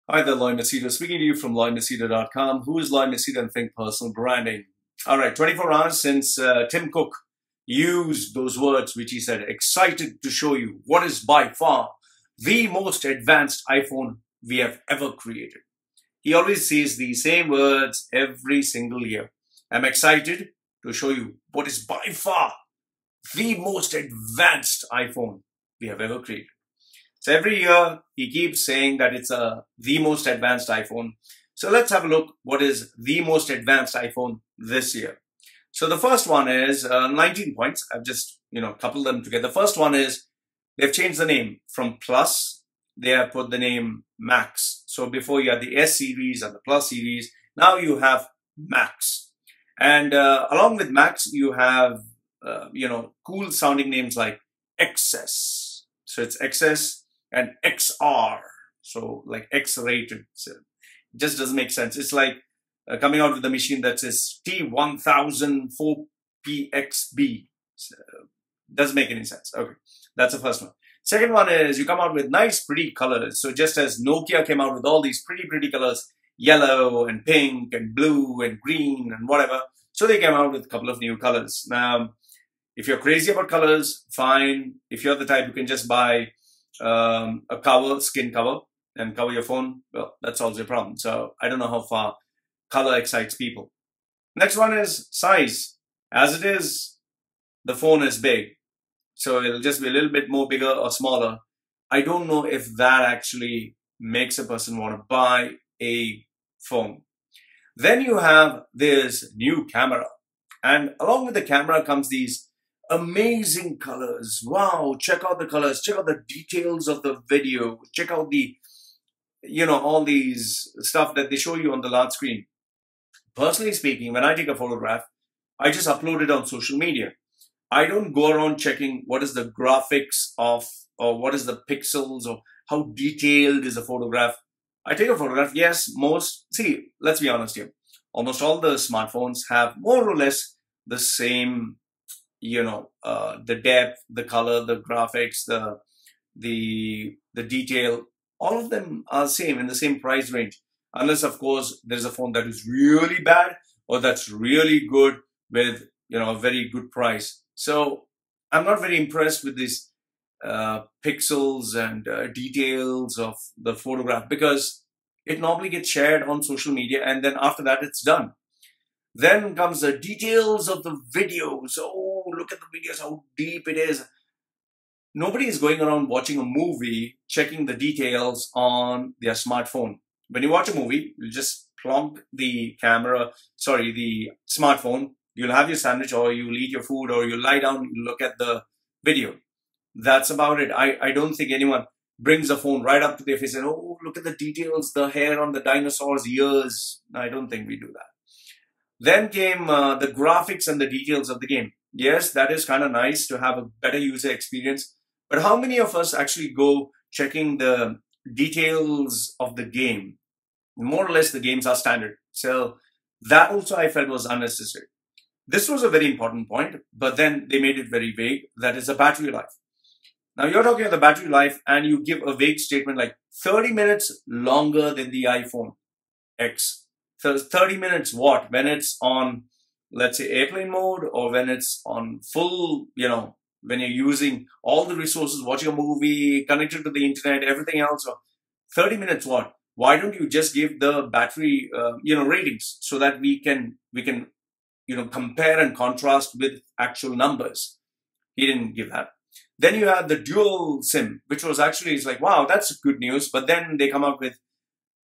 Hi there, Machedo. Speaking to you from Machedo.com. Who is Machedo and Think Personal Branding? All right, 24 hours since Tim Cook used those words, which he said, excited to show you what is by far the most advanced iPhone we have ever created. He always says the same words every single year. I'm excited to show you what is by far the most advanced iPhone we have ever created. So every year he keeps saying that it's the most advanced iPhone. So let's have a look what is the most advanced iPhone this year. So the first one is 19 points. I've just coupled them together. The first one is they've changed the name from Plus. They have put the name Max. So before you had the S series and the Plus series, now you have Max. And along with Max, you have cool sounding names like XS. So it's XS and XR. So like X-rated. So it just doesn't make sense. It's like coming out with a machine that says T1004PXB. So doesn't make any sense. Okay, that's the first one. Second one is you come out with nice, pretty colors. So just as Nokia came out with all these pretty colors, yellow and pink and blue and green and whatever. So they came out with a couple of new colors. Now, if you're crazy about colors, fine. If you're the type who can just buy a cover, skin cover, and cover your phone, well, that solves your problem. So I don't know how far color excites people. Next one is size. As it is, the phone is big. So it'll just be a little bit more bigger or smaller. I don't know if that actually makes a person want to buy a phone. Then you have this new camera. And along with the camera comes these amazing colors. Wow, check out the colors, check out the details of the video, check out the, all these stuff that they show you on the large screen. Personally speaking, when I take a photograph, I just upload it on social media. I don't go around checking what is the graphics of, or what is the pixels, or how detailed is a photograph. I take a photograph, yes, let's be honest here. Almost all the smartphones have more or less the same the depth, the color, the graphics, the detail, all of them are same in the same price range. Unless, of course, there's a phone that is really bad or that's really good with, a very good price. So I'm not very impressed with these pixels and details of the photograph because it normally gets shared on social media and then after that it's done. Then comes the details of the videos. Oh, look at the videos, how deep it is. Nobody is going around watching a movie, checking the details on their smartphone. When you watch a movie, you just plonk the smartphone, you'll have your sandwich or you'll eat your food or you'll lie down, you look at the video. That's about it. I don't think anyone brings a phone right up to their face and, oh, look at the details, the hair on the dinosaur's ears. I don't think we do that. Then came the graphics and the details of the game. Yes, that is kind of nice to have a better user experience. But how many of us actually go checking the details of the game? More or less, the games are standard. So that also I felt was unnecessary. This was a very important point, but then they made it very vague. That is the battery life. Now you're talking about the battery life and you give a vague statement like 30 minutes longer than the iPhone X. So 30 minutes what? When it's on, let's say, airplane mode or when it's on full, when you're using all the resources, watching a movie, connected to the internet, everything else. Or 30 minutes what? Why don't you just give the battery, ratings so that we can compare and contrast with actual numbers? He didn't give that. Then you have the dual SIM, which was actually, it's like, wow, that's good news. But then they come up with,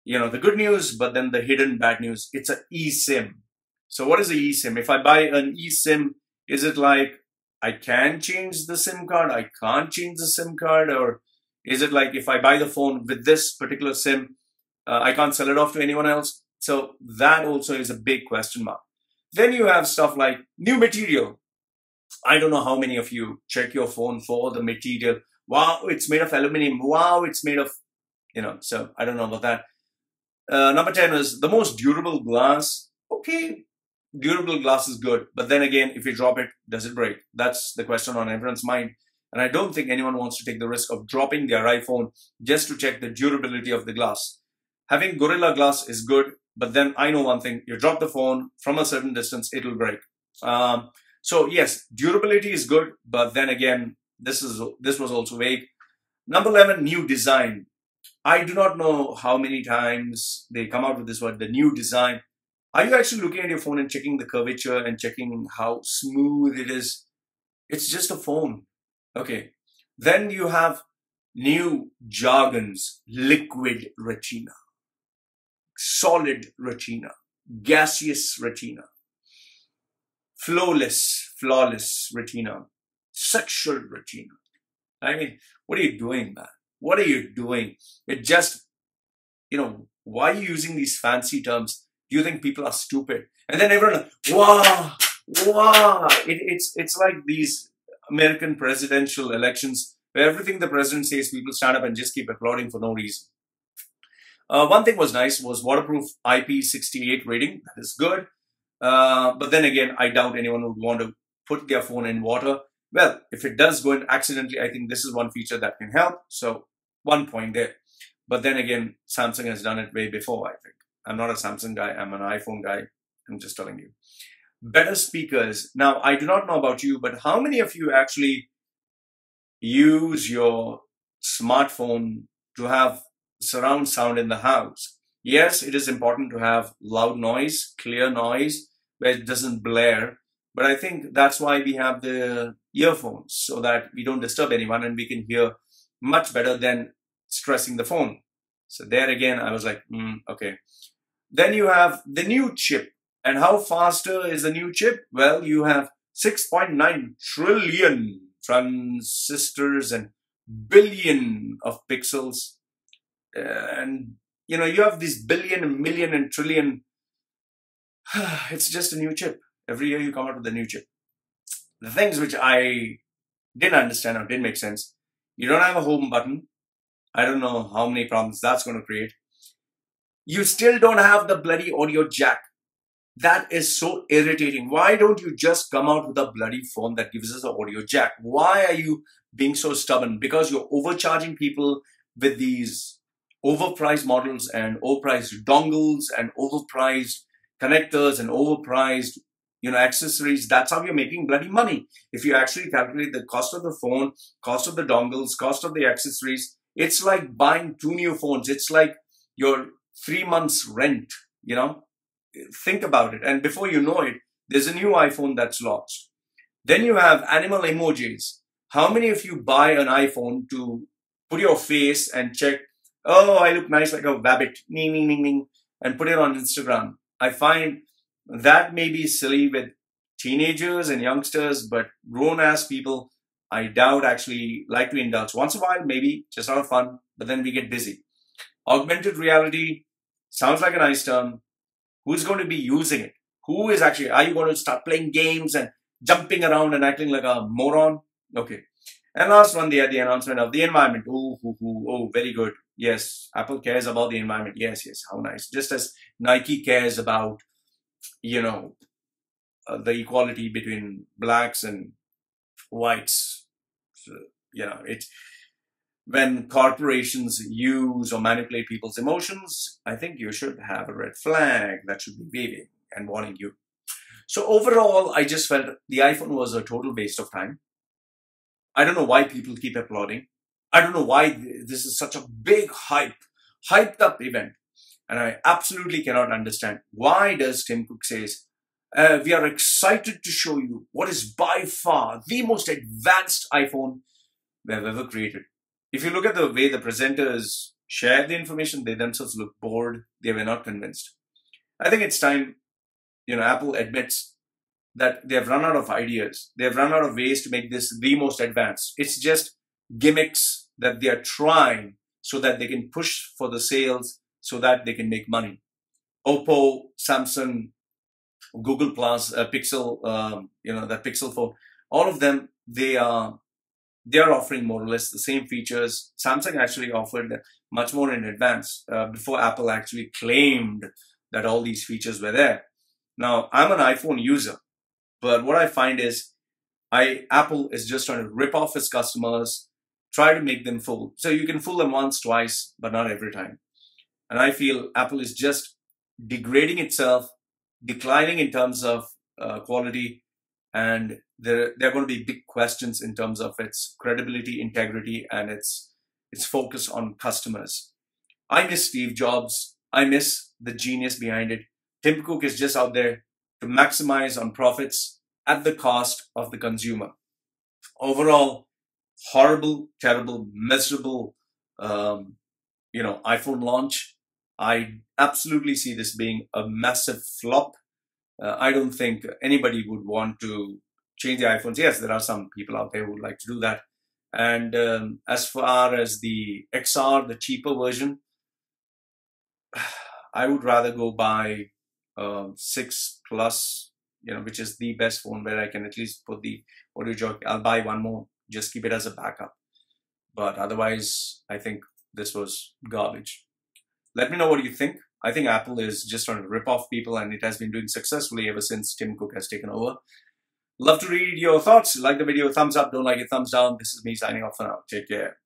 the good news, but then the hidden bad news. It's an eSIM. So what is an eSIM? If I buy an eSIM, is it like I can change the SIM card? I can't change the SIM card? Or is it like if I buy the phone with this particular SIM, I can't sell it off to anyone else? So that also is a big question mark. Then you have stuff like new material. I don't know how many of you check your phone for the material. Wow, it's made of aluminum. Wow, it's made of, so I don't know about that. Number 10 is the most durable glass. Okay, durable glass is good. But then again, if you drop it, does it break? That's the question on everyone's mind. And I don't think anyone wants to take the risk of dropping their iPhone just to check the durability of the glass. Having Gorilla Glass is good, but then I know one thing: you drop the phone from a certain distance, it'll break. So yes, durability is good, but then again, this was also vague. Number 11, new design. I do not know how many times they come out with this word, the new design. Are you actually looking at your phone and checking the curvature and checking how smooth it is? It's just a phone. Okay. Then you have new jargons: liquid retina, solid retina, gaseous retina, flawless retina, sexual retina. I mean, what are you doing, man? What are you doing? It just, why are you using these fancy terms? Do you think people are stupid? And then everyone, wow, wow. It's like these American presidential elections where everything the president says, people stand up and just keep applauding for no reason. One thing was nice was waterproof IP68 rating. That is good. But then again, I doubt anyone would want to put their phone in water. Well, if it does go in accidentally, I think this is one feature that can help. So 1 point there. But then again, Samsung has done it way before, I think. I'm not a Samsung guy. I'm an iPhone guy. I'm just telling you. Better speakers. Now, I do not know about you, but how many of you actually use your smartphone to have surround sound in the house? Yes, it is important to have loud noise, clear noise, where it doesn't blare. But I think that's why we have the earphones, so that we don't disturb anyone and we can hear much better than stressing the phone. So there again, I was like, okay. Then you have the new chip. And how faster is the new chip? Well, you have 6.9 trillion transistors and billion of pixels. And, you have these billion, million, and trillion. It's just a new chip. Every year you come out with a new chip. The things which I didn't understand or didn't make sense: you don't have a home button. I don't know how many problems that's going to create. You still don't have the bloody audio jack. That is so irritating. Why don't you just come out with a bloody phone that gives us an audio jack? Why are you being so stubborn? Because you're overcharging people with these overpriced models and overpriced dongles and overpriced connectors and overpriced accessories. That's how you're making bloody money. If you actually calculate the cost of the phone, cost of the dongles, cost of the accessories, it's like buying 2 new phones. It's like your 3 months rent, Think about it. And before you know it, there's a new iPhone that's launched. Then you have animal emojis. How many of you buy an iPhone to put your face and check, oh, I look nice like a rabbit, ning, ning, ning, ning, and put it on Instagram? I find that may be silly with teenagers and youngsters, but grown-ass people, I doubt actually like to indulge. Once in a while, maybe, just out of fun, but then we get busy. Augmented reality sounds like a nice term. Who's going to be using it? Are you going to start playing games and jumping around and acting like a moron? Okay. And last one, they had the announcement of the environment. Oh, very good. Yes, Apple cares about the environment. Yes, how nice. Just as Nike cares about, the equality between blacks and whites. So, when corporations use or manipulate people's emotions, I think you should have a red flag that should be waving and warning you. So overall, I just felt the iPhone was a total waste of time. I don't know why people keep applauding. I don't know why this is such a big hyped up event. And I absolutely cannot understand, why does Tim Cook says, we are excited to show you what is by far the most advanced iPhone we have ever created. If you look at the way the presenters shared the information, they themselves look bored. They were not convinced. I think it's time, Apple admits that they have run out of ideas. They have run out of ways to make this the most advanced. It's just gimmicks that they are trying so that they can push for the sales, so that they can make money. Oppo, Samsung, Google Plus, Pixel, that Pixel phone, all of them, they are offering more or less the same features. Samsung actually offered much more in advance before Apple actually claimed that all these features were there. Now, I'm an iPhone user, but what I find is Apple is just trying to rip off its customers, try to make them fool. So you can fool them once, twice, but not every time. And I feel Apple is just degrading itself, declining in terms of quality, and there are going to be big questions in terms of its credibility, integrity, and its focus on customers. I miss Steve Jobs. I miss the genius behind it. Tim Cook is just out there to maximize on profits at the cost of the consumer. Overall, horrible, terrible, miserable, iPhone launch. I absolutely see this being a massive flop. I don't think anybody would want to change the iPhones. Yes, there are some people out there who would like to do that. And as far as the XR, the cheaper version, I would rather go buy 6 Plus, which is the best phone where I can at least put the audio jack. I'll buy one more, just keep it as a backup. But otherwise, I think this was garbage. Let me know what you think. I think Apple is just trying to rip off people, and it has been doing successfully ever since Tim Cook has taken over. Love to read your thoughts. Like the video, thumbs up. Don't like it, thumbs down. This is me signing off for now. Take care.